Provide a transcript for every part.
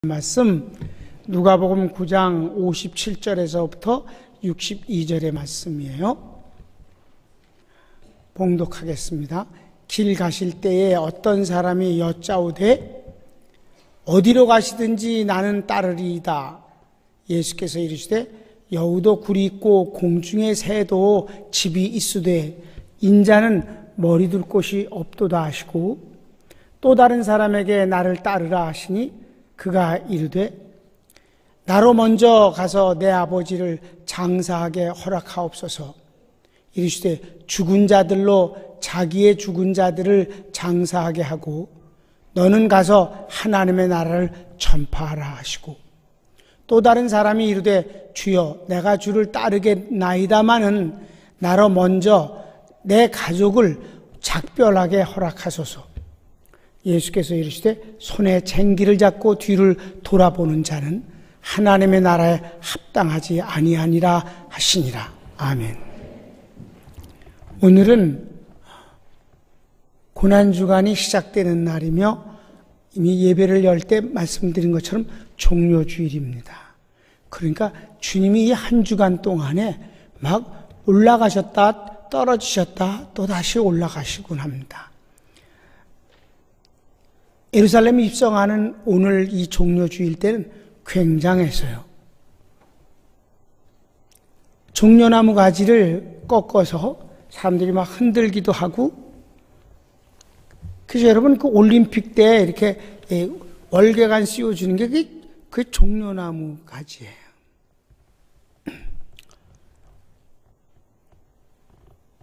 말씀 누가복음 9장 57절에서부터 62절의 말씀이에요. 봉독하겠습니다. 길 가실 때에 어떤 사람이 여짜오되 어디로 가시든지 나는 따르리이다. 예수께서 이르시되 여우도 굴이 있고 공중의 새도 집이 있으되 인자는 머리 둘 곳이 없도다 하시고 또 다른 사람에게 나를 따르라 하시니 그가 이르되 나로 먼저 가서 내 아버지를 장사하게 허락하옵소서. 이르시되 죽은 자들로 자기의 죽은 자들을 장사하게 하고 너는 가서 하나님의 나라를 전파하라 하시고 또 다른 사람이 이르되 주여 내가 주를 따르겠나이다마는 나로 먼저 내 가족을 작별하게 허락하소서. 예수께서 이르시되 손에 쟁기를 잡고 뒤를 돌아보는 자는 하나님의 나라에 합당하지 아니하니라 하시니라. 아멘. 오늘은 고난주간이 시작되는 날이며 이미 예배를 열 때 말씀드린 것처럼 종료주일입니다. 그러니까 주님이 이 한 주간 동안에 막 올라가셨다 떨어지셨다 또 다시 올라가시곤 합니다. 예루살렘에 입성하는 오늘 이 종료주일 때는 굉장했어요. 종려나무 가지를 꺾어서 사람들이 막 흔들기도 하고, 그래서 여러분 그 올림픽 때 이렇게 월계관 씌워주는 게 그 종려나무 가지예요.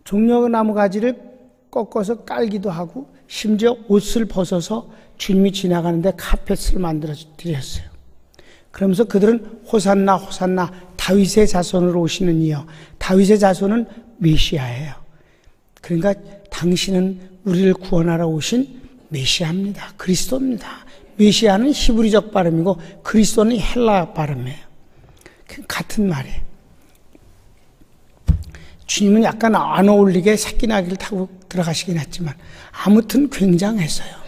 종려나무 가지를 꺾어서 깔기도 하고, 심지어 옷을 벗어서 주님이 지나가는데 카펫을 만들어 드렸어요. 그러면서 그들은 호산나 호산나 다윗의 자손으로 오시는 이여. 다윗의 자손은 메시아예요. 그러니까 당신은 우리를 구원하러 오신 메시아입니다. 그리스도입니다. 메시아는 히브리적 발음이고 그리스도는 헬라 발음이에요. 같은 말이에요. 주님은 약간 안 어울리게 새끼나귀를 타고 들어가시긴 했지만 아무튼 굉장했어요.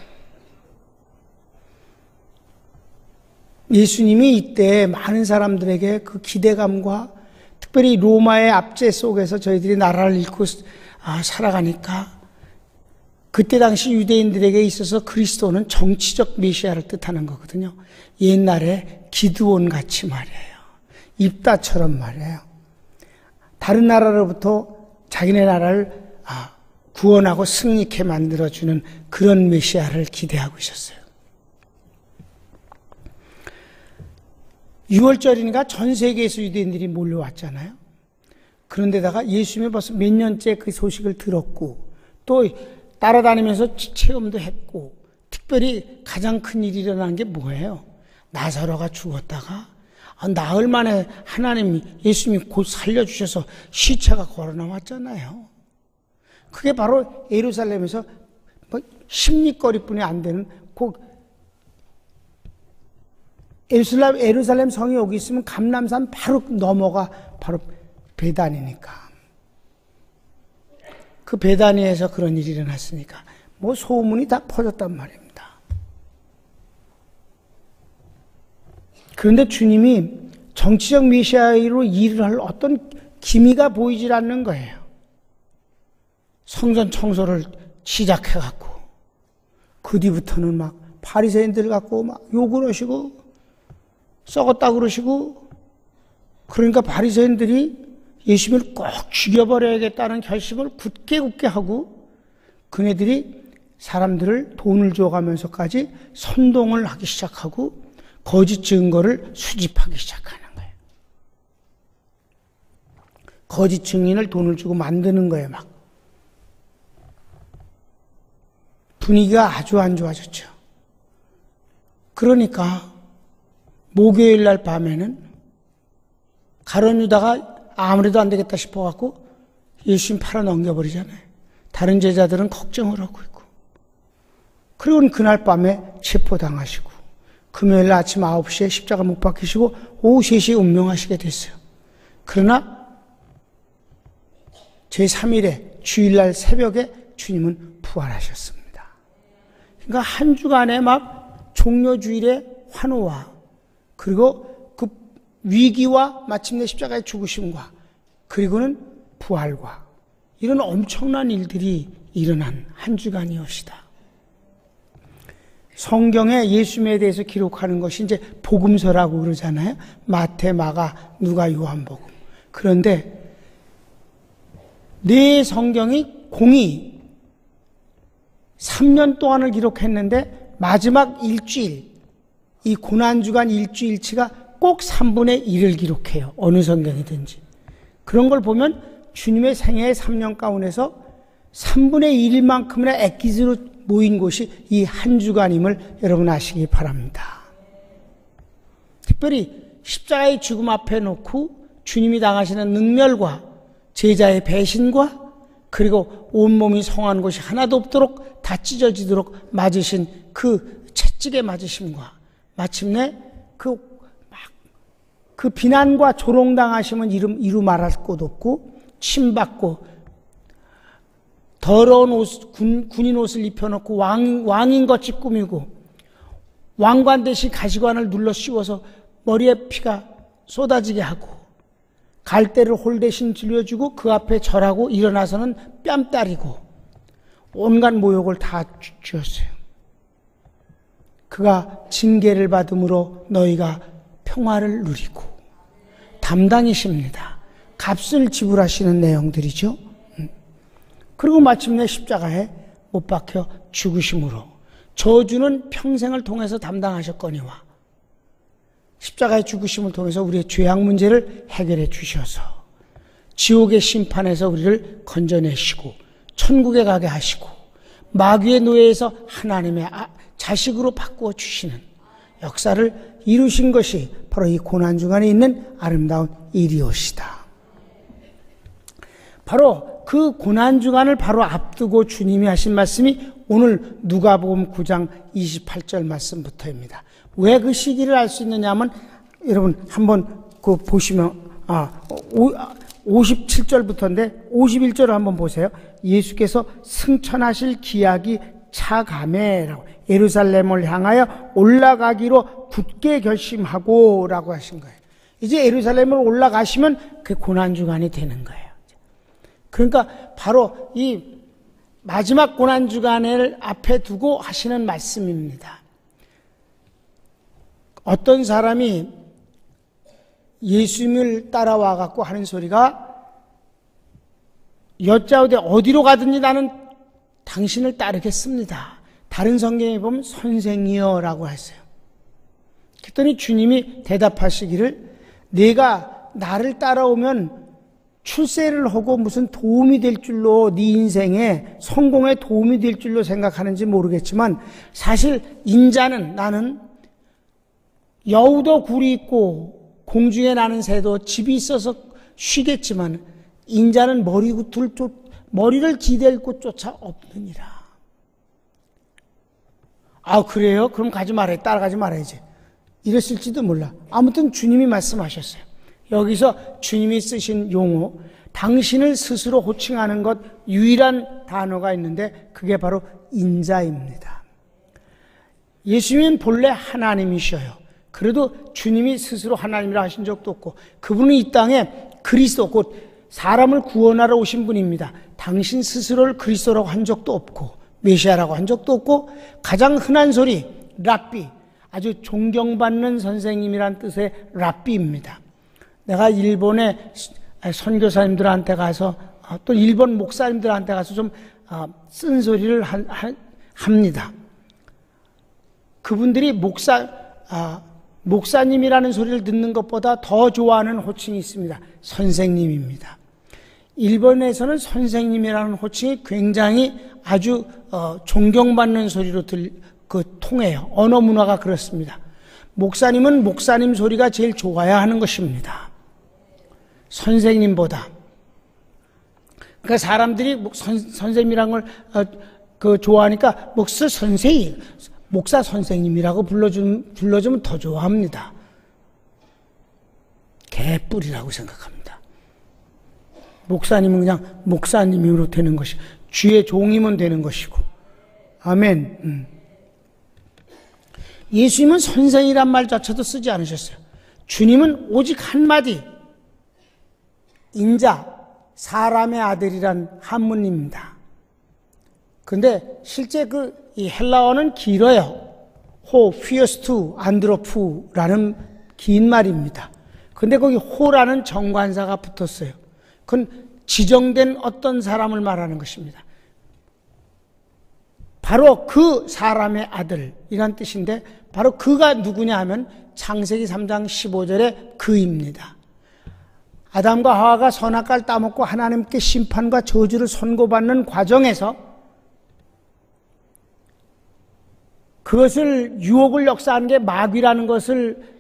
예수님이 이때 많은 사람들에게 그 기대감과 특별히 로마의 압제 속에서 저희들이 나라를 잃고 살아가니까 그때 당시 유대인들에게 있어서 그리스도는 정치적 메시아를 뜻하는 거거든요. 옛날에 기드온 같이 말이에요. 입다처럼 말이에요. 다른 나라로부터 자기네 나라를 구원하고 승리케 만들어주는 그런 메시아를 기대하고 있었어요. 6월절이니까 전 세계에서 유대인들이 몰려왔잖아요. 그런데다가 예수님이 벌써 몇 년째 그 소식을 들었고 또 따라다니면서 체험도 했고, 특별히 가장 큰 일이 일어난 게 뭐예요? 나사로가 죽었다가 나흘 만에 하나님이 예수님이 곧 살려주셔서 시체가 걸어나왔잖아요. 그게 바로 예루살렘에서 10리거리뿐이 안 되는 예루살렘 성이 여기 있으면 감람산 바로 넘어가 바로 베다니니까. 그 베다니에서 그런 일이 일어났으니까 뭐 소문이 다 퍼졌단 말입니다. 그런데 주님이 정치적 메시아로 일을 할 어떤 기미가 보이질 않는 거예요. 성전 청소를 시작해갖고 그 뒤부터는 막 바리새인들 갖고 막 욕을 하시고 썩었다 그러시고, 그러니까 바리새인들이 예수님을 꼭 죽여버려야겠다는 결심을 굳게 하고 그네들이 사람들을 돈을 줘가면서까지 선동을 하기 시작하고 거짓 증거를 수집하기 시작하는 거예요. 거짓 증인을 돈을 주고 만드는 거예요. 막 분위기가 아주 안 좋아졌죠. 그러니까 목요일 날 밤에는 가룟 유다가 아무래도 안 되겠다 싶어갖고 예수님 팔아 넘겨버리잖아요. 다른 제자들은 걱정을 하고 있고. 그리고 그날 밤에 체포당하시고 금요일 아침 9시에 십자가 못 박히시고 오후 3시에 운명하시게 됐어요. 그러나 제3일에 주일날 새벽에 주님은 부활하셨습니다. 그러니까 한 주간에 막 종료주일의 환호와 그리고 그 위기와 마침내 십자가의 죽으심과 그리고는 부활과 이런 엄청난 일들이 일어난 한 주간이었다. 성경에 예수님에 대해서 기록하는 것이 이제 복음서라고 그러잖아요. 마태, 마가, 누가, 요한복음. 그런데 네 성경이 공이 3년 동안을 기록했는데 마지막 일주일, 이 고난주간 일주일치가 꼭 3분의 1을 기록해요. 어느 성경이든지. 그런 걸 보면 주님의 생애의 3년 가운데서 3분의 1만큼이나 엑기스로 모인 곳이 이 한 주간임을 여러분 아시기 바랍니다. 특별히 십자가의 죽음 앞에 놓고 주님이 당하시는 능멸과 제자의 배신과 그리고 온몸이 성한 곳이 하나도 없도록 다 찢어지도록 맞으신 그 채찍에 맞으심과 마침내 그 비난과 조롱당하심은 이루 말할 곳 없고 침받고 더러운 군인 옷을 입혀놓고 왕인같이 꾸미고 왕관 대신 가시관을 눌러 씌워서 머리에 피가 쏟아지게 하고 갈대를 홀 대신 들려주고 그 앞에 절하고 일어나서는 뺨 따리고 온갖 모욕을 다 주었어요. 그가 징계를 받음으로 너희가 평화를 누리고 담당이십니다. 값을 지불하시는 내용들이죠. 그리고 마침내 십자가에 못 박혀 죽으심으로 저주는 평생을 통해서 담당하셨거니와 십자가의 죽으심을 통해서 우리의 죄악 문제를 해결해 주셔서 지옥의 심판에서 우리를 건져내시고 천국에 가게 하시고 마귀의 노예에서 하나님의 자식으로 바꾸어 주시는 역사를 이루신 것이 바로 이 고난주간에 있는 아름다운 일이옵시다. 바로 그 고난주간을 바로 앞두고 주님이 하신 말씀이 오늘 누가복음 9장 28절 말씀부터입니다. 왜 그 시기를 알 수 있느냐 하면 여러분 한번 그 보시면 57절부터인데 51절을 한번 보세요. 예수께서 승천하실 기약이 차가매라고 예루살렘을 향하여 올라가기로 굳게 결심하고 라고 하신 거예요. 이제 예루살렘을 올라가시면 그 고난주간이 되는 거예요. 그러니까 바로 이 마지막 고난주간을 앞에 두고 하시는 말씀입니다. 어떤 사람이 예수님을 따라와 갖고 하는 소리가 여짜오되 어디로 가든지 나는 당신을 따르겠습니다. 다른 성경에 보면 선생이여 라고 했어요. 그랬더니 주님이 대답하시기를 내가 나를 따라오면 출세를 하고 무슨 도움이 될 줄로 네 인생에 성공에 도움이 될 줄로 생각하는지 모르겠지만 사실 인자는 나는 여우도 굴이 있고 공중에 나는 새도 집이 있어서 쉬겠지만 인자는 머리를 기댈 곳조차 없느니라. 아 그래요? 그럼 가지 말아요. 따라가지 말아야지. 이랬을지도 몰라. 아무튼 주님이 말씀하셨어요. 여기서 주님이 쓰신 용어 당신을 스스로 호칭하는 것 유일한 단어가 있는데 그게 바로 인자입니다. 예수님은 본래 하나님이셔요. 그래도 주님이 스스로 하나님이라 하신 적도 없고 그분은 이 땅에 그리스도 곧 사람을 구원하러 오신 분입니다. 당신 스스로를 그리스도라고 한 적도 없고 메시아라고 한 적도 없고 가장 흔한 소리 랍비 아주 존경받는 선생님이란 뜻의 랍비입니다. 내가 일본의 선교사님들한테 가서 또 일본 목사님들한테 가서 좀 쓴소리를 합니다. 그분들이 목사님이라는 소리를 듣는 것보다 더 좋아하는 호칭이 있습니다. 선생님입니다. 일본에서는 선생님이라는 호칭이 굉장히 아주 존경받는 소리로 통해요. 언어 문화가 그렇습니다. 목사님은 목사님 소리가 제일 좋아야 하는 것입니다. 선생님보다. 그러니까 사람들이 선생님이란 걸 좋아하니까 목사 선생님이라고 불러주면 더 좋아합니다. 개뿔이라고 생각합니다. 목사님은 그냥 목사님으로 되는 것이 주의 종이면 되는 것이고. 아멘. 예수님은 선생이란 말조차도 쓰지 않으셨어요. 주님은 오직 한마디, 인자, 사람의 아들이란 한문입니다. 그런데 실제 이 헬라어는 길어요. 휘어스투, 안드로프라는 긴 말입니다. 근데 거기 호라는 정관사가 붙었어요. 그건 지정된 어떤 사람을 말하는 것입니다. 바로 그 사람의 아들이란 뜻인데 바로 그가 누구냐 하면 창세기 3장 15절의 그입니다. 아담과 하와가 선악과를 따먹고 하나님께 심판과 저주를 선고받는 과정에서 그것을 유혹을 역사하는 게 마귀라는 것을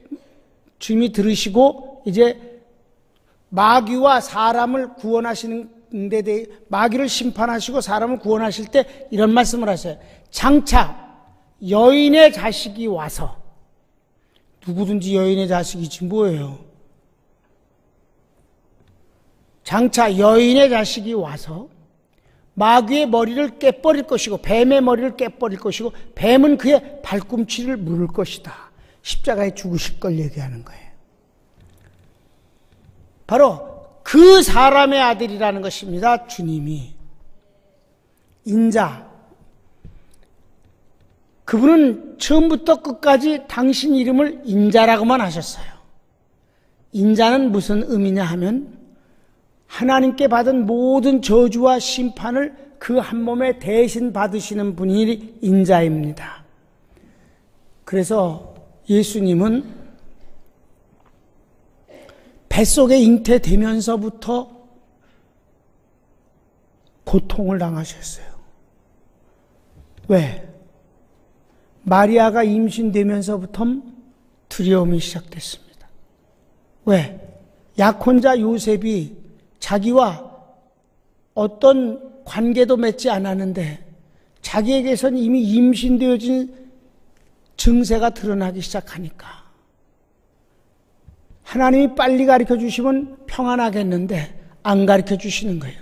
주님이 들으시고 이제 마귀와 사람을 구원하시는 데 대해 마귀를 심판하시고 사람을 구원하실 때 이런 말씀을 하세요. 장차 여인의 자식이 와서, 누구든지 여인의 자식이지 뭐예요. 장차 여인의 자식이 와서 마귀의 머리를 깨버릴 것이고 뱀의 머리를 깨버릴 것이고 뱀은 그의 발꿈치를 물을 것이다. 십자가에 죽으실 걸 얘기하는 거예요. 바로 그 사람의 아들이라는 것입니다. 주님이. 인자. 그분은 처음부터 끝까지 당신 이름을 인자라고만 하셨어요. 인자는 무슨 의미냐 하면 하나님께 받은 모든 저주와 심판을 그 한 몸에 대신 받으시는 분이 인자입니다. 그래서 예수님은 뱃속에 잉태되면서부터 고통을 당하셨어요. 왜? 마리아가 임신되면서부터 두려움이 시작됐습니다. 왜? 약혼자 요셉이 자기와 어떤 관계도 맺지 않았는데 자기에게선 이미 임신되어진 증세가 드러나기 시작하니까 하나님이 빨리 가르쳐 주시면 평안하겠는데 안 가르쳐 주시는 거예요.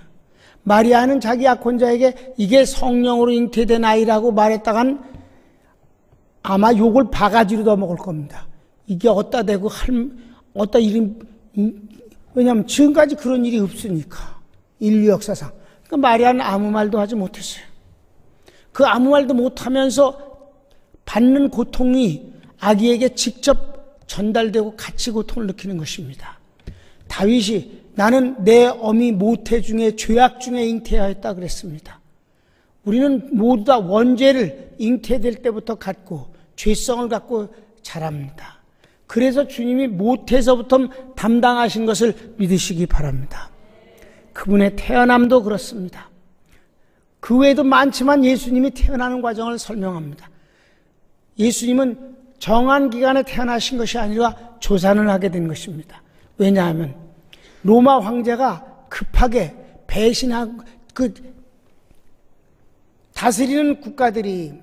마리아는 자기 약혼자에게 이게 성령으로 잉태된 아이라고 말했다간 아마 욕을 바가지로 더 먹을 겁니다. 이게 어디다 대고 어디다 이름, 왜냐하면 지금까지 그런 일이 없으니까 인류 역사상. 그러니까 마리아는 아무 말도 하지 못했어요. 그 아무 말도 못하면서 받는 고통이 아기에게 직접 전달되고 같이 고통을 느끼는 것입니다. 다윗이 나는 내 어미 모태 중에 죄악 중에 잉태하였다 그랬습니다. 우리는 모두 다 원죄를 잉태될 때부터 갖고 죄성을 갖고 자랍니다. 그래서 주님이 모태에서부터 담당하신 것을 믿으시기 바랍니다. 그분의 태어남도 그렇습니다. 그 외에도 많지만 예수님이 태어나는 과정을 설명합니다. 예수님은 정한 기간에 태어나신 것이 아니라 조산을 하게 된 것입니다. 왜냐하면 로마 황제가 급하게 배신하고 다스리는 국가들이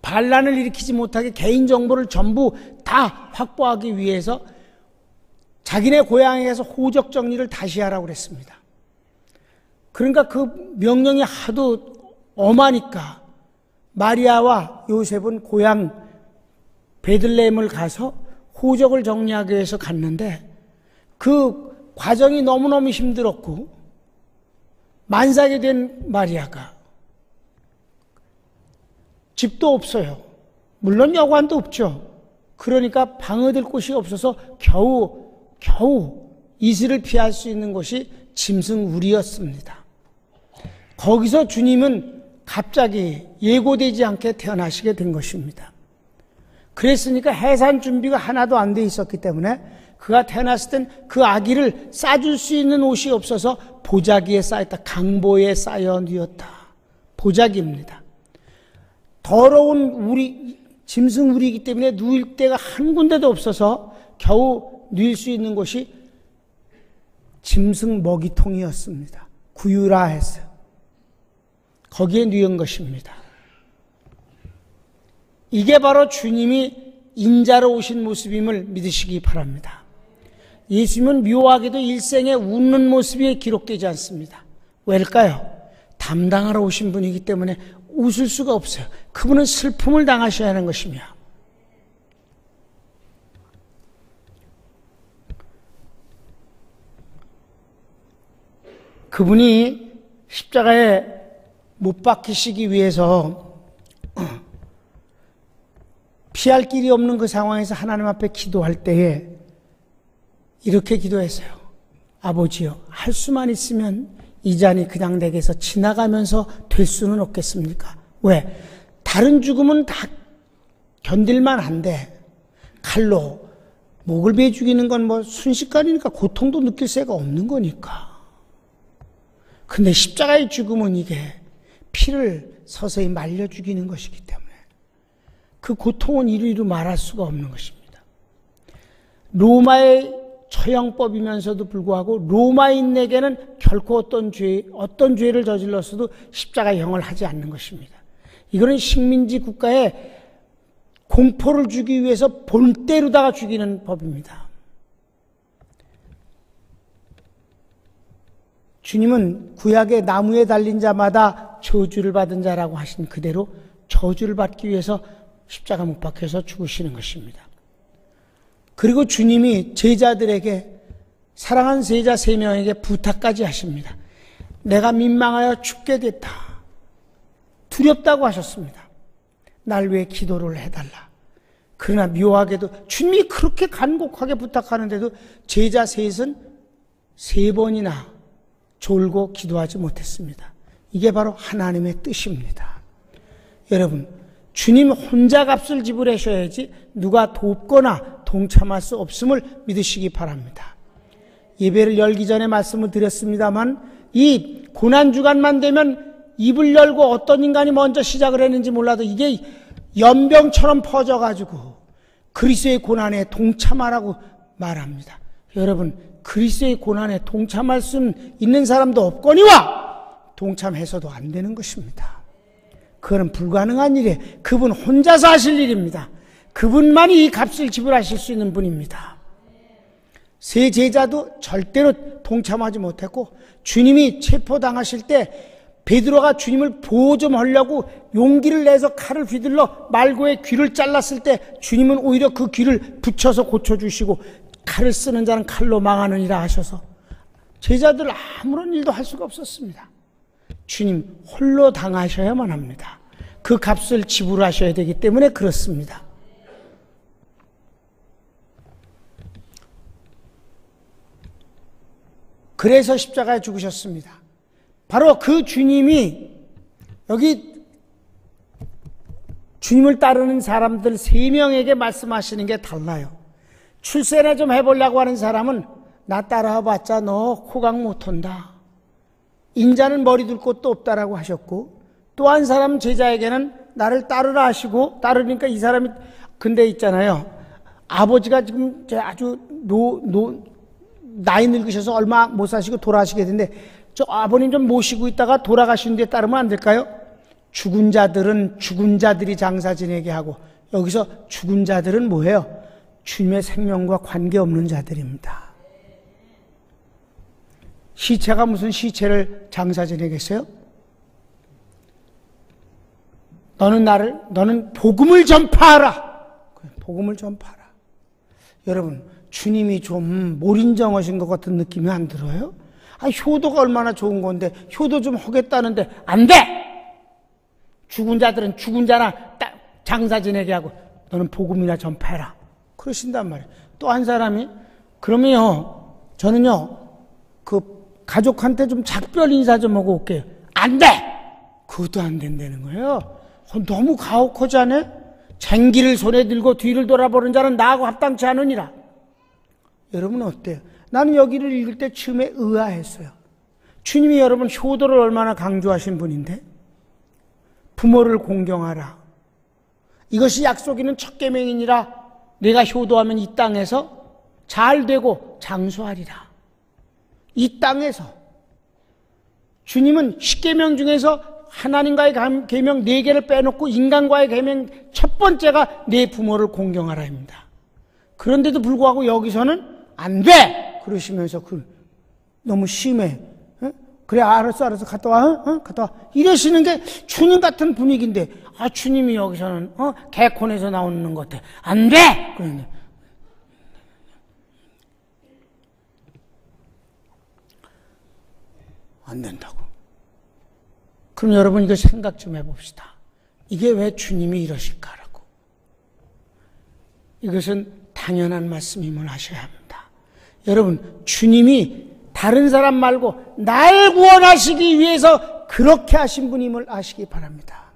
반란을 일으키지 못하게 개인정보를 전부 다 확보하기 위해서 자기네 고향에 가서 호적 정리를 다시 하라고 그랬습니다. 그러니까 그 명령이 하도 엄하니까 마리아와 요셉은 고향 베들레헴을 가서 호적을 정리하기 위해서 갔는데 그 과정이 너무너무 힘들었고 만삭이 된 마리아가 집도 없어요. 물론 여관도 없죠. 그러니까 방어될 곳이 없어서 겨우 이슬을 피할 수 있는 곳이 짐승우리였습니다. 거기서 주님은 갑자기 예고되지 않게 태어나시게 된 것입니다. 그랬으니까 해산 준비가 하나도 안 돼 있었기 때문에 그가 태어났을 땐 그 아기를 싸줄 수 있는 옷이 없어서 보자기에 쌓였다. 강보에 쌓여 누웠다. 보자기입니다. 더러운 짐승 우리이기 때문에 누울 데가 한 군데도 없어서 겨우 누일 수 있는 곳이 짐승 먹이통이었습니다. 구유라 했어요. 거기에 누운 것입니다. 이게 바로 주님이 인자로 오신 모습임을 믿으시기 바랍니다. 예수님은 묘하게도 일생에 웃는 모습이 기록되지 않습니다. 왜일까요? 담당하러 오신 분이기 때문에 웃을 수가 없어요. 그분은 슬픔을 당하셔야 하는 것이며, 그분이 십자가에 못 박히시기 위해서 피할 길이 없는 그 상황에서 하나님 앞에 기도할 때에 이렇게 기도했어요. 아버지여, 할 수만 있으면 이 잔이 그냥 내게서 지나가면서 될 수는 없겠습니까? 왜? 다른 죽음은 다 견딜만 한데 칼로 목을 베어 죽이는 건 뭐 순식간이니까 고통도 느낄 새가 없는 거니까. 근데 십자가의 죽음은 이게 피를 서서히 말려 죽이는 것이기 때문에 그 고통은 이루이루 말할 수가 없는 것입니다. 로마의 처형법이면서도 불구하고 로마인에게는 결코 어떤 죄를 저질렀어도 십자가형을 하지 않는 것입니다. 이거는 식민지 국가에 공포를 주기 위해서 본때로다가 죽이는 법입니다. 주님은 구약의 나무에 달린 자마다 저주를 받은 자라고 하신 그대로 저주를 받기 위해서 십자가 못 박혀서 죽으시는 것입니다. 그리고 주님이 제자들에게, 사랑하는 제자 3명에게 부탁까지 하십니다. 내가 민망하여 죽게 됐다. 두렵다고 하셨습니다. 날 위해 기도를 해달라. 그러나 묘하게도 주님이 그렇게 간곡하게 부탁하는데도 제자 셋은 3번이나 졸고 기도하지 못했습니다. 이게 바로 하나님의 뜻입니다. 여러분, 주님 혼자 값을 지불하셔야지 누가 돕거나 동참할 수 없음을 믿으시기 바랍니다. 예배를 열기 전에 말씀을 드렸습니다만 이 고난주간만 되면 입을 열고 어떤 인간이 먼저 시작을 했는지 몰라도 이게 연병처럼 퍼져가지고 그리스도의 고난에 동참하라고 말합니다. 여러분, 그리스도의 고난에 동참할 수 있는 사람도 없거니와 동참해서도 안 되는 것입니다. 그거는 불가능한 일이에요. 그분 혼자서 하실 일입니다. 그분만이 이 값을 지불하실 수 있는 분입니다. 세 제자도 절대로 동참하지 못했고, 주님이 체포당하실 때 베드로가 주님을 보호 좀 하려고 용기를 내서 칼을 휘둘러 말고의 귀를 잘랐을 때 주님은 오히려 그 귀를 붙여서 고쳐주시고 칼을 쓰는 자는 칼로 망하느니라 하셔서 제자들 아무런 일도 할 수가 없었습니다. 주님 홀로 당하셔야만 합니다. 그 값을 지불하셔야 되기 때문에 그렇습니다. 그래서 십자가에 죽으셨습니다. 바로 그 주님이, 여기 주님을 따르는 사람들 3명에게 말씀하시는 게 달라요. 출세나 좀 해보려고 하는 사람은 나 따라와봤자 너 호강 못한다. 인자는 머리 둘 곳도 없다라고 하셨고, 또 한 사람 제자에게는 나를 따르라 하시고, 따르니까 이 사람이, 근데 있잖아요, 아버지가 지금 아주 나이 늙으셔서 얼마 못 사시고 돌아가시게 됐는데, 저 아버님 좀 모시고 있다가 돌아가신 뒤에 따르면 안 될까요? 죽은 자들은 죽은 자들이 장사 지내게 하고, 여기서 죽은 자들은 뭐예요? 주님의 생명과 관계없는 자들입니다. 시체가 무슨 시체를 장사 지내겠어요? 너는 복음을 전파하라. 복음을 전파하라. 여러분, 주님이 좀 몰인정하신 것 같은 느낌이 안 들어요? 효도가 얼마나 좋은 건데, 효도 좀 하겠다는데, 안 돼! 죽은 자들은 죽은 자나 장사 지내게 하고, 너는 복음이나 전파해라. 그러신단 말이에요. 또 한 사람이, 그러면요, 저는요, 그 가족한테 좀 작별 인사 좀 하고 올게요. 안 돼! 그것도 안 된다는 거예요. 너무 가혹하지 않아요? 쟁기를 손에 들고 뒤를 돌아보는 자는 나하고 합당치 않으니라. 여러분은 어때요? 나는 여기를 읽을 때 처음에 의아했어요. 주님이 여러분 효도를 얼마나 강조하신 분인데, 부모를 공경하라. 이것이 약속 있는 첫 계명이니라. 내가 효도하면 이 땅에서 잘 되고 장수하리라. 이 땅에서. 주님은 10계명 중에서 하나님과의 계명 4개를 빼놓고 인간과의 계명 첫 번째가 내 부모를 공경하라입니다. 그런데도 불구하고 여기서는 안 돼! 그러시면서 너무 심해. 그래, 알았어, 갔다 와, 갔다 와. 이러시는 게 주님 같은 분위기인데, 주님이 여기서는, 개콘에서 나오는 것 같아. 안 돼! 그러네. 안 된다고. 그럼 여러분 이거 생각 좀 해봅시다. 이게 왜 주님이 이러실까라고. 이것은 당연한 말씀임을 아셔야 합니다. 여러분, 주님이 다른 사람 말고 날 구원하시기 위해서 그렇게 하신 분임을 아시기 바랍니다.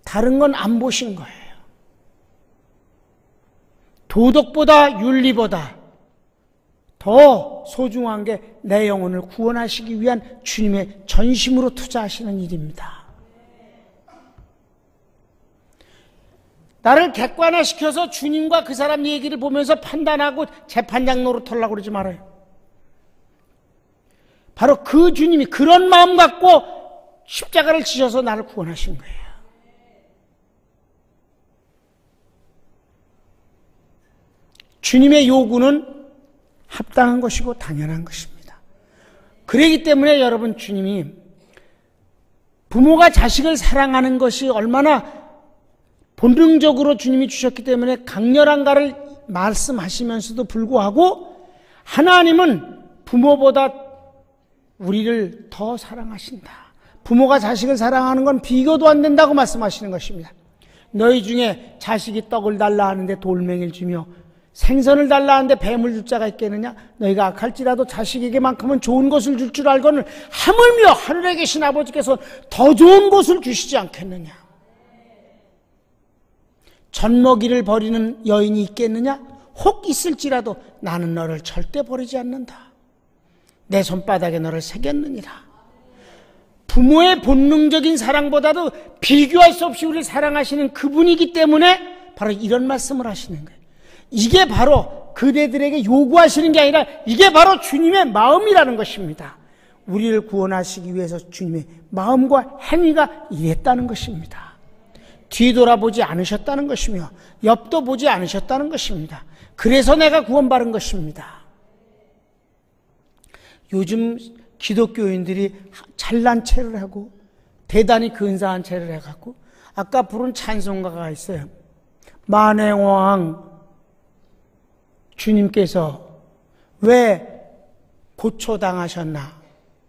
다른 건 안 보신 거예요. 도덕보다 윤리보다 더 소중한 게 내 영혼을 구원하시기 위한 주님의 전심으로 투자하시는 일입니다. 나를 객관화시켜서 주님과 그 사람 얘기를 보면서 판단하고 재판장 노릇하려고 그러지 말아요. 바로 그 주님이 그런 마음 갖고 십자가를 지셔서 나를 구원하신 거예요. 주님의 요구는 합당한 것이고 당연한 것입니다. 그렇기 때문에 여러분, 주님이 부모가 자식을 사랑하는 것이 얼마나 본능적으로 주님이 주셨기 때문에 강렬한가를 말씀하시면서도 불구하고 하나님은 부모보다 우리를 더 사랑하신다. 부모가 자식을 사랑하는 건 비교도 안 된다고 말씀하시는 것입니다. 너희 중에 자식이 떡을 달라 하는데 돌멩이를 주며 생선을 달라 하는데 뱀을 줄 자가 있겠느냐? 너희가 악할지라도 자식에게만큼은 좋은 것을 줄 줄 알고는 하물며 하늘에 계신 아버지께서 더 좋은 것을 주시지 않겠느냐? 젖먹이를 버리는 여인이 있겠느냐? 혹 있을지라도 나는 너를 절대 버리지 않는다. 내 손바닥에 너를 새겼느니라. 부모의 본능적인 사랑보다도 비교할 수 없이 우리를 사랑하시는 그분이기 때문에 바로 이런 말씀을 하시는 거예요. 이게 바로 그대들에게 요구하시는 게 아니라 이게 바로 주님의 마음이라는 것입니다. 우리를 구원하시기 위해서 주님의 마음과 행위가 이랬다는 것입니다. 뒤돌아보지 않으셨다는 것이며 옆도 보지 않으셨다는 것입니다. 그래서 내가 구원받은 것입니다. 요즘 기독교인들이 잘난 체를 하고 대단히 근사한 체를 해갖고 아까 부른 찬송가가 있어요. 만행왕 주님께서 왜 고초당하셨나?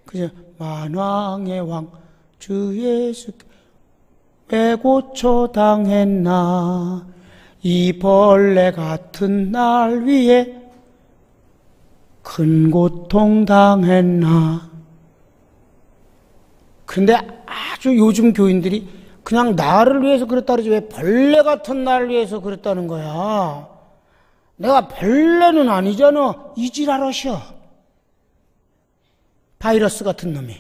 그죠? 만왕의 왕 주 예수 왜 고초당했나? 이 벌레 같은 날 위에 큰 고통 당했나? 근데 아주 요즘 교인들이 그냥 나를 위해서 그랬다 그러지 왜 벌레 같은 날 위해서 그랬다는 거야? 내가 벌레는 아니잖아. 이지랄하셔. 바이러스 같은 놈이.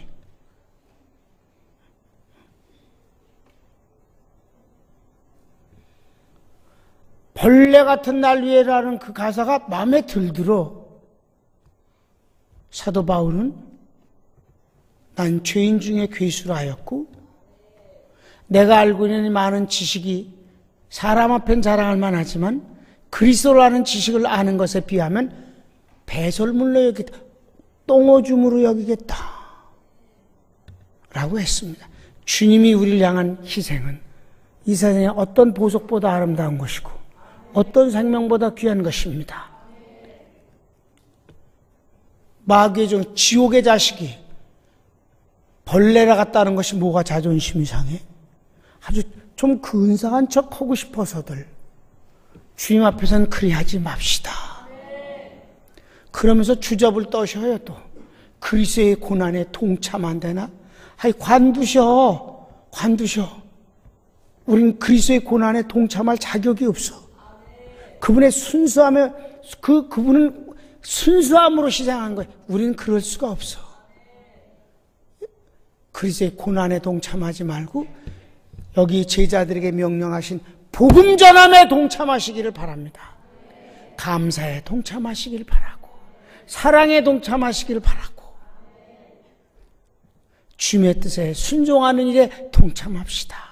벌레 같은 날 위에라는 그 가사가 마음에 들들어. 사도 바울은 난 죄인 중에 괴수라였고 내가 알고 있는 많은 지식이 사람 앞엔 자랑할 만하지만 그리스도라는 지식을 아는 것에 비하면 배설물로 여기겠다. 똥오줌으로 여기겠다. 라고 했습니다. 주님이 우리를 향한 희생은 이 세상에 어떤 보석보다 아름다운 것이고 어떤 생명보다 귀한 것입니다. 마귀의 종, 지옥의 자식이 벌레라 같다는 것이 뭐가 자존심이 상해? 아주 좀 근사한 척 하고 싶어서들 주님 앞에서는 그리하지 맙시다. 그러면서 주접을 떠셔요. 또 그리스도의 고난에 동참 안 되나? 아이 관두셔. 우린 그리스도의 고난에 동참할 자격이 없어. 그분의 순수함에 그분은 순수함으로 희생한 거예요. 우리는 그럴 수가 없어. 그리스도의 고난에 동참하지 말고 여기 제자들에게 명령하신 복음 전함에 동참하시기를 바랍니다. 감사에 동참하시기를 바라고 사랑에 동참하시기를 바라고 주님의 뜻에 순종하는 일에 동참합시다.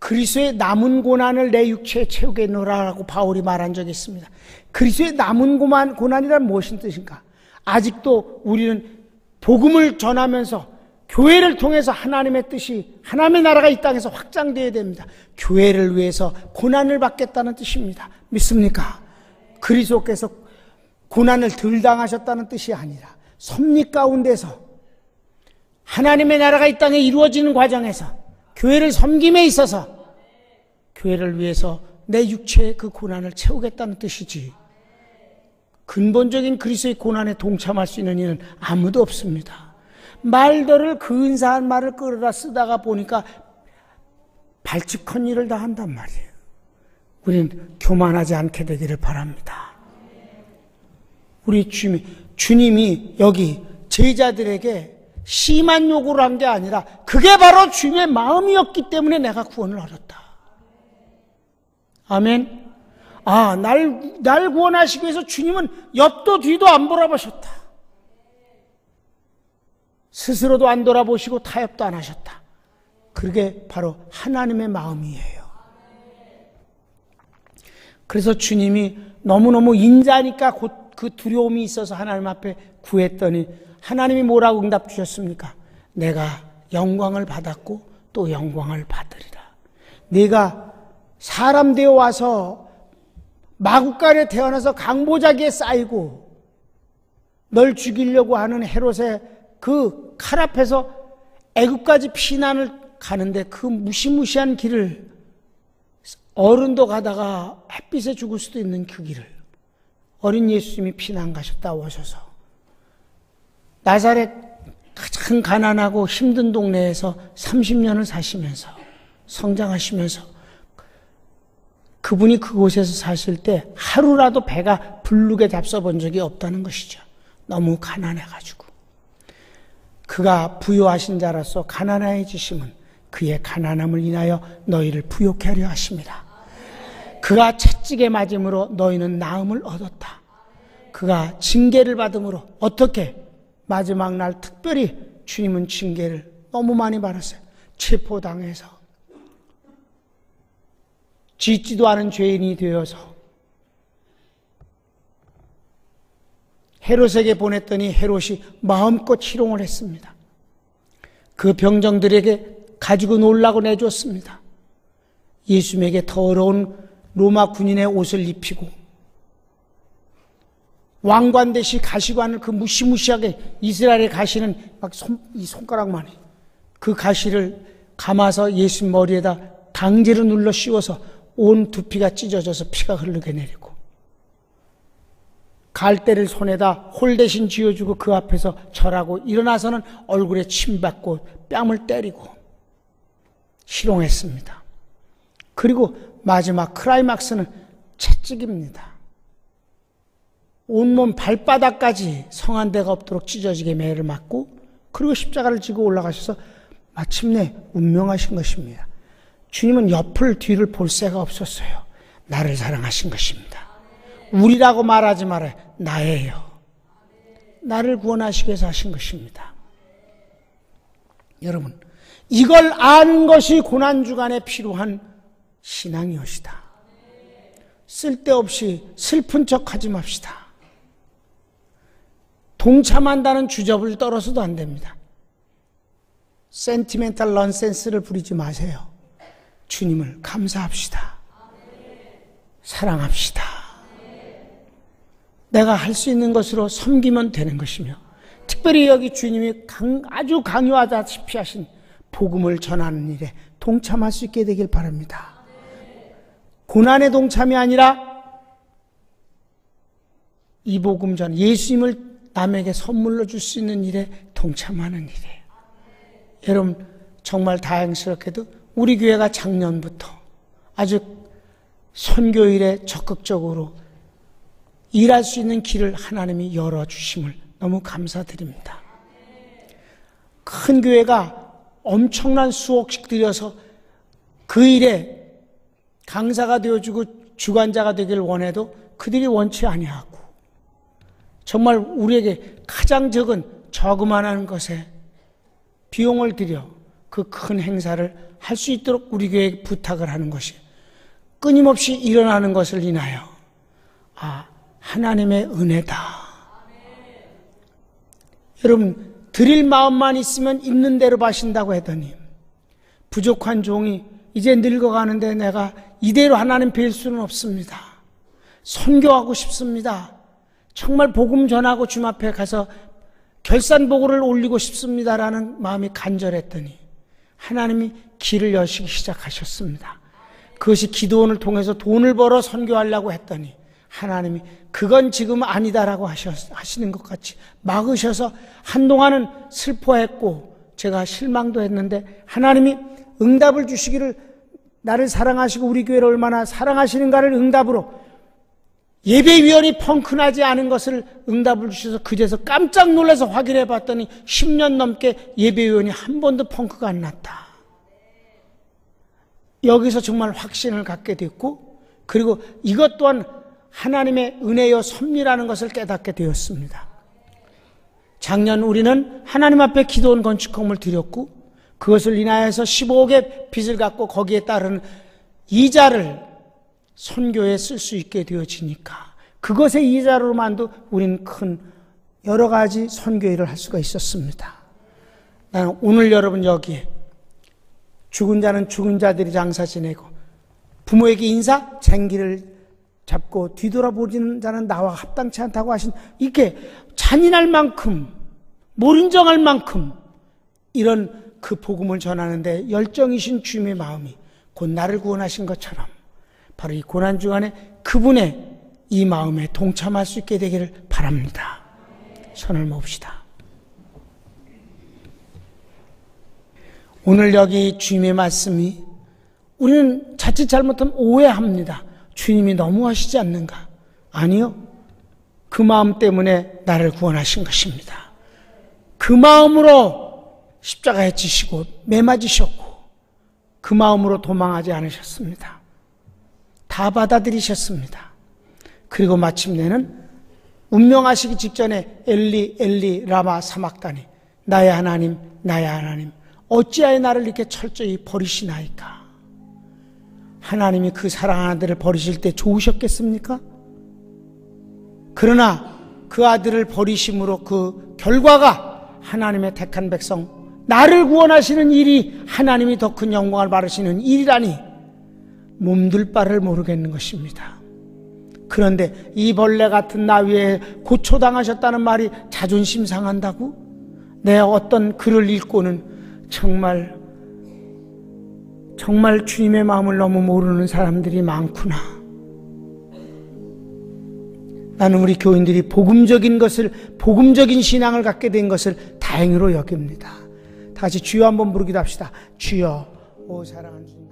그리스도의 남은 고난을 내 육체에 채우겠노라라고 바울이 말한 적이 있습니다. 그리스도의 남은 고난이란 무엇인 뜻인가? 아직도 우리는 복음을 전하면서 교회를 통해서 하나님의 뜻이, 하나님의 나라가 이 땅에서 확장되어야 됩니다. 교회를 위해서 고난을 받겠다는 뜻입니다. 믿습니까? 그리스도께서 고난을 덜 당하셨다는 뜻이 아니라 섭리 가운데서 하나님의 나라가 이 땅에 이루어지는 과정에서 교회를 섬김에 있어서 교회를 위해서 내 육체의 그 고난을 채우겠다는 뜻이지, 근본적인 그리스도의 고난에 동참할 수 있는 이는 아무도 없습니다. 말들을 근사한 말을 끌어다 쓰다가 보니까 발칙한 일을 다 한단 말이에요. 우리는 교만하지 않게 되기를 바랍니다. 우리 주님이 여기 제자들에게 심한 요구를 한 게 아니라 그게 바로 주님의 마음이었기 때문에 내가 구원을 얻었다. 아멘. 날 구원하시기 위해서 주님은 옆도 뒤도 안 돌아보셨다. 스스로도 안 돌아보시고 타협도 안 하셨다. 그게 바로 하나님의 마음이에요. 그래서 주님이 너무너무 인자니까 곧 그 두려움이 있어서 하나님 앞에 구했더니 하나님이 뭐라고 응답 주셨습니까? 내가 영광을 받았고 또 영광을 받으리라. 네가 사람 되어 와서 마구간에 태어나서 강보자기에 쌓이고 널 죽이려고 하는 헤롯의 그 칼 앞에서 애굽까지 피난을 가는데 그 무시무시한 길을, 어른도 가다가 햇빛에 죽을 수도 있는 그 길을 어린 예수님이 피난 가셨다 오셔서 나사렛 가장 가난하고 힘든 동네에서 30년을 사시면서 성장하시면서 그분이 그곳에서 사실 때 하루라도 배가 부르게 잡숴본 적이 없다는 것이죠. 너무 가난해가지고. 그가 부유하신 자로서 가난해지심은 그의 가난함을 인하여 너희를 부욕케 하려 하심이라. 그가 채찍에 맞음으로 너희는 나음을 얻었다. 그가 징계를 받음으로, 어떻게? 마지막 날 특별히 주님은 징계를 너무 많이 받았어요. 체포당해서 짓지도 않은 죄인이 되어서 헤롯에게 보냈더니 헤롯이 마음껏 희롱을 했습니다. 그 병정들에게 가지고 놀라고 내줬습니다. 예수님에게 더러운 로마 군인의 옷을 입히고 왕관대시 가시관을 그 무시무시하게 이스라엘에 가시는 이 손가락만이 그 가시를 감아서 예수님 머리에다 강제로 눌러 씌워서 온 두피가 찢어져서 피가 흐르게 내리고, 갈대를 손에다 홀 대신 쥐어주고 그 앞에서 절하고 일어나서는 얼굴에 침 받고 뺨을 때리고 희롱했습니다. 그리고 마지막 클라이막스는 채찍입니다. 온몸 발바닥까지 성한 데가 없도록 찢어지게 매를 맞고, 그리고 십자가를 지고 올라가셔서 마침내 운명하신 것입니다. 주님은 옆을 뒤를 볼 새가 없었어요. 나를 사랑하신 것입니다. 우리라고 말하지 말아요. 나예요. 나를 구원하시기 위해서 하신 것입니다. 여러분, 이걸 아는 것이 고난주간에 필요한 신앙이엇이다. 쓸데없이 슬픈 척하지 맙시다. 동참한다는 주접을 떨어서도 안 됩니다. 센티멘탈 넌센스를 부리지 마세요. 주님을 감사합시다. 사랑합시다. 내가 할 수 있는 것으로 섬기면 되는 것이며, 특별히 여기 주님이 아주 강요하다시피 하신 복음을 전하는 일에 동참할 수 있게 되길 바랍니다. 고난의 동참이 아니라 이 복음 전 예수님을 남에게 선물로 줄 수 있는 일에 동참하는 일이에요. 여러분, 정말 다행스럽게도 우리 교회가 작년부터 아주 선교일에 적극적으로 일할 수 있는 길을 하나님이 열어주심을 너무 감사드립니다. 큰 교회가 엄청난 수억씩 들여서 그 일에 강사가 되어주고 주관자가 되길 원해도 그들이 원치 아니하고, 정말 우리에게 가장 적은 저그만한 것에 비용을 들여 그 큰 행사를 할 수 있도록 우리 교회에 부탁을 하는 것이 끊임없이 일어나는 것을 인하여 하나님의 은혜다. 여러분, 드릴 마음만 있으면 있는 대로 하신다고 하더니 부족한 종이 이제 늙어가는데 내가 이대로 하나님 뵐 수는 없습니다. 선교하고 싶습니다. 정말 복음 전하고 주님 앞에 가서 결산보고를 올리고 싶습니다라는 마음이 간절했더니 하나님이 길을 여시기 시작하셨습니다. 그것이 기도원을 통해서 돈을 벌어 선교하려고 했더니 하나님이 그건 지금 아니다라고 하시는 것 같이 막으셔서 한동안은 슬퍼했고 제가 실망도 했는데 하나님이 응답을 주시기를, 나를 사랑하시고 우리 교회를 얼마나 사랑하시는가를 응답으로 예배위원이 펑크나지 않은 것을 응답을 주셔서 그제서 깜짝 놀라서 확인해 봤더니 10년 넘게 예배위원이 한 번도 펑크가 안 났다. 여기서 정말 확신을 갖게 됐고, 그리고 이것 또한 하나님의 은혜요 섭리라는 것을 깨닫게 되었습니다. 작년 우리는 하나님 앞에 기도원 건축 건물 드렸고 그것을 인하여서 15억의 빚을 갖고 거기에 따른 이자를 선교에 쓸 수 있게 되어지니까 그것의 이자로만도 우리는 큰 여러 가지 선교 일을 할 수가 있었습니다. 나는 오늘 여러분 여기에 죽은 자는 죽은 자들이 장사 지내고 부모에게 인사 쟁기를 잡고 뒤돌아보지는 자는 나와 합당치 않다고 하신, 이렇게 잔인할 만큼 못 인정할 만큼 이런 그 복음을 전하는데 열정이신 주님의 마음이 곧 나를 구원하신 것처럼 바로 이 고난 주간에 그분의 이 마음에 동참할 수 있게 되기를 바랍니다. 손을 모읍시다. 오늘 여기 주님의 말씀이 우리는 자칫 잘못하면 오해합니다. 주님이 너무하시지 않는가? 아니요. 그 마음 때문에 나를 구원하신 것입니다. 그 마음으로 십자가에 지시고 매맞으셨고 그 마음으로 도망하지 않으셨습니다. 다 받아들이셨습니다. 그리고 마침내는 운명하시기 직전에 엘리 엘리 라마 사막다니, 나의 하나님 나의 하나님 어찌하여 나를 이렇게 철저히 버리시나이까. 하나님이 그 사랑하는 아들을 버리실 때 좋으셨겠습니까? 그러나 그 아들을 버리심으로 그 결과가 하나님의 택한 백성, 나를 구원하시는 일이 하나님이 더 큰 영광을 받으시는 일이라니 몸둘 바를 모르겠는 것입니다. 그런데 이 벌레 같은 나위에 고초당하셨다는 말이 자존심 상한다고? 내 어떤 글을 읽고는 정말 주님의 마음을 너무 모르는 사람들이 많구나. 나는 우리 교인들이 복음적인 신앙을 갖게 된 것을 다행으로 여깁니다. 다 같이 주여 한번 부르기도 합시다. 주여, 오 사랑하는 주님.